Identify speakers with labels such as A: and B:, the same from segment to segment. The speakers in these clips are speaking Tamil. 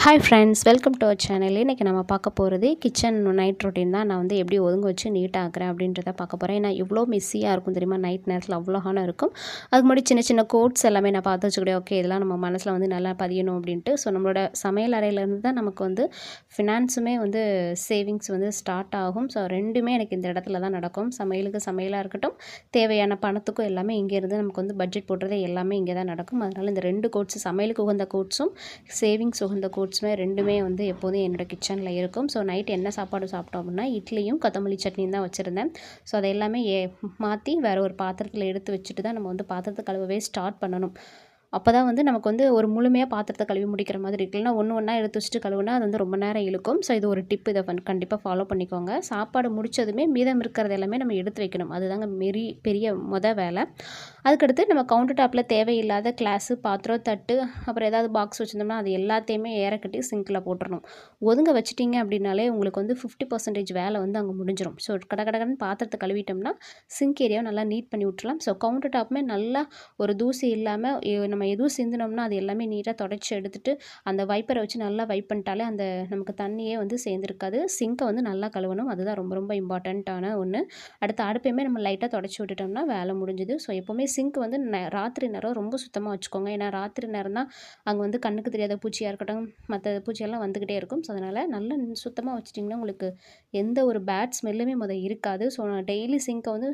A: Hi friends, welcome to our channel. இன்றைக்கி நம்ம பார்க்க போகிறது கிச்சன் நைட் ரொட்டீன் தான். நான் வந்து எப்படி ஒதுங்க வச்சு நீட்டாக ஆக்குறேன் அப்படின்றத பார்க்க போகிறேன். ஏன்னா இவ்வளோ மெஸ்ஸியாக இருக்கும் தெரியுமா, நைட் நேரத்தில் அவ்வளோ ஹானம் இருக்கும். அதுக்கு முன்னாடி சின்ன சின்ன கோட்ஸ் எல்லாமே நான் பார்த்து வச்சுக்கிட்டேன். ஓகே, இதெல்லாம் நம்ம மனசில் வந்து நல்லா பதியணும் அப்படின்ட்டு. ஸோ நம்மளோட சமையல் அறையிலேருந்து தான் நமக்கு வந்து ஃபினான்ஸுமே வந்து சேவிங்ஸ் வந்து ஸ்டார்ட் ஆகும். ஸோ ரெண்டுமே எனக்கு இந்த இடத்துல தான் நடக்கும். சமையலுக்கு சமையலாக இருக்கட்டும், தேவையான பணத்துக்கும் எல்லாமே இங்கேருந்து நமக்கு வந்து பட்ஜெட் போடுறது எல்லாமே இங்கே தான் நடக்கும். அதனால் இந்த 2 கோட்ஸ், சமையலுக்கு உகந்த கோட்ஸும் சேவிங்ஸ் உகந்த கோட்ஸுமே ரெண்டுமே வந்து எப்போதும் என்னோடய கிச்சனில் இருக்கும். ஸோ நைட் என்ன சாப்பாடு சாப்பிட்டோம் அப்படின்னா இட்லியும் கொத்தமல்லி சட்னியும் தான் வச்சுருந்தேன். ஸோ அதை எல்லாமே மாற்றி வேறு ஒரு பாத்திரத்தில் எடுத்து வச்சுட்டு தான் நம்ம வந்து பாத்திரத்தை கழுவவே ஸ்டார்ட் பண்ணணும். அப்போ தான் வந்து நமக்கு வந்து ஒரு முழுமையாக பாத்திரத்தை கழுவி முடிக்கிற மாதிரி இருக்கு. இல்லைனா ஒன்று ஒன்றா எடுத்து வச்சுட்டு கழுவுனா அது வந்து ரொம்ப நேரம் இழுக்கும். ஸோ இது ஒரு டிப், இதை கண்டிப்பாக ஃபாலோ பண்ணிக்கோங்க. சாப்பாடு முடித்ததுமே மீதம் இருக்கிறது எல்லாமே நம்ம எடுத்து வைக்கணும். அதுதாங்க பெரிய வேலை. அதுக்கடுத்து நம்ம கவுண்டர் டாப்பில் தேவையில்லாத கிளாஸு, பாத்திரம், தட்டு, அப்புறம் ஏதாவது பாக்ஸ் வச்சுருந்தோம்னா அது எல்லாத்தையுமே ஏறக்கட்டி சிங்கில் போட்டுடணும். ஒதுங்க வச்சிட்டிங்க அப்படின்னாலே உங்களுக்கு வந்து 50% வேலை வந்து அங்கே முடிஞ்சிடும். ஸோ கடகடன்னு பாத்திரத்தை கழுவிட்டோம்னா சிங்க் ஏரியாவை நல்லா நீட் பண்ணி விட்டுலாம். ஸோ கவுண்டர் டாப்புமே நல்லா ஒரு தூசி இல்லாமல் நம்ம எதுவும் சிந்தினோம்னா அது எல்லாமே நீட்டாக தொடச்சி எடுத்துகிட்டு அந்த வைப்பரை வச்சு நல்லா வைப் பண்ணிட்டாலே அந்த நமக்கு தண்ணியே வந்து சேர்ந்துருக்காது. சிங்கை வந்து நல்லா கழுவணும். அதுதான் ரொம்ப ரொம்ப இம்பார்ட்டண்ட்டான ஒன்று. அடுத்த அடுப்பையுமே நம்ம லைட்டாக தொடச்சி விட்டுட்டோம்னா வேலை முடிஞ்சுது. ஸோ எப்போவுமே சிங்க் வந்து ராத்திரி நேரம் ரொம்ப சுத்தமாக வச்சுக்கோங்க. ஏன்னா ராத்திரி நேரம் தான் அங்கே வந்து கண்ணுக்கு தெரியாத பூச்சியாக இருக்கட்டும், மற்ற பூச்சியெல்லாம் வந்துக்கிட்டே இருக்கும். ஸோ அதனால் நல்லா சுத்தமாக வச்சிட்டிங்கன்னா உங்களுக்கு எந்த ஒரு பேட் ஸ்மெல்லுமே இருக்காது. ஸோ நான் டெய்லி சிங்கை வந்து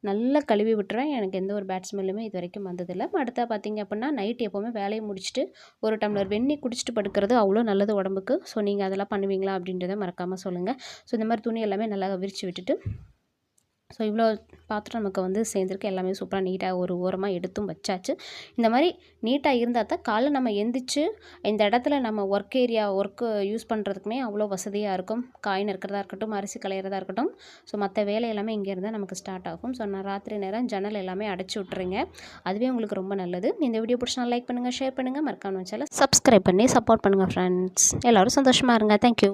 A: நல்லா கழுவி விட்டுருவேன். எனக்கு எந்த ஒரு பேட் ஸ்மெல்லுமே இது வரைக்கும் வந்ததில்லை. அடுத்தா பார்த்திங்க அப்படின்னா நைட் எப்போவுமே வேலையை முடிச்சுட்டு ஒரு டம்ளர் வெந்நீர் குடிச்சிட்டு படுக்கிறது அவ்வளோ நல்லது உடம்புக்கு. ஸோ நீங்கள் அதெல்லாம் பண்ணுவீங்களா அப்படின்றத மறக்காமல் சொல்லுங்கள். ஸோ இந்த மாதிரி துணி எல்லாமே நல்லா விரித்து விட்டுட்டு, ஸோ இவ்வளோ பாத்திரம் நமக்கு வந்து சேர்ந்துருக்கு. எல்லாமே சூப்பராக நீட்டாக ஒரு ஓரமாக எடுத்தும் வச்சாச்சு. இந்த மாதிரி நீட்டாக இருந்தால் தான் காலைல நம்ம எந்திரிச்சு இந்த இடத்துல நம்ம ஒர்க்கு யூஸ் பண்ணுறதுக்குமே அவ்வளோ வசதியாக இருக்கும். காய் நறுக்கிறதா இருக்கட்டும், அரிசி களையிறதா இருக்கட்டும், ஸோ மற்ற வேலை எல்லாமே இங்கே இருந்தால் நமக்கு ஸ்டார்ட் ஆகும். ஸோ நான் ராத்திரி நேரம் ஜன்னல் எல்லாமே அடைச்சி விட்ருங்க. அதுவே உங்களுக்கு ரொம்ப நல்லது. இந்த வீடியோ பிடிச்சா லைக் பண்ணுங்கள், ஷேர் பண்ணுங்கள், மறக்காம சேனலை சப்ஸ்கிரைப் பண்ணி சப்போர்ட் பண்ணுங்கள் ஃப்ரெண்ட்ஸ். எல்லோரும் சந்தோஷமாக இருங்க. தேங்க்யூ.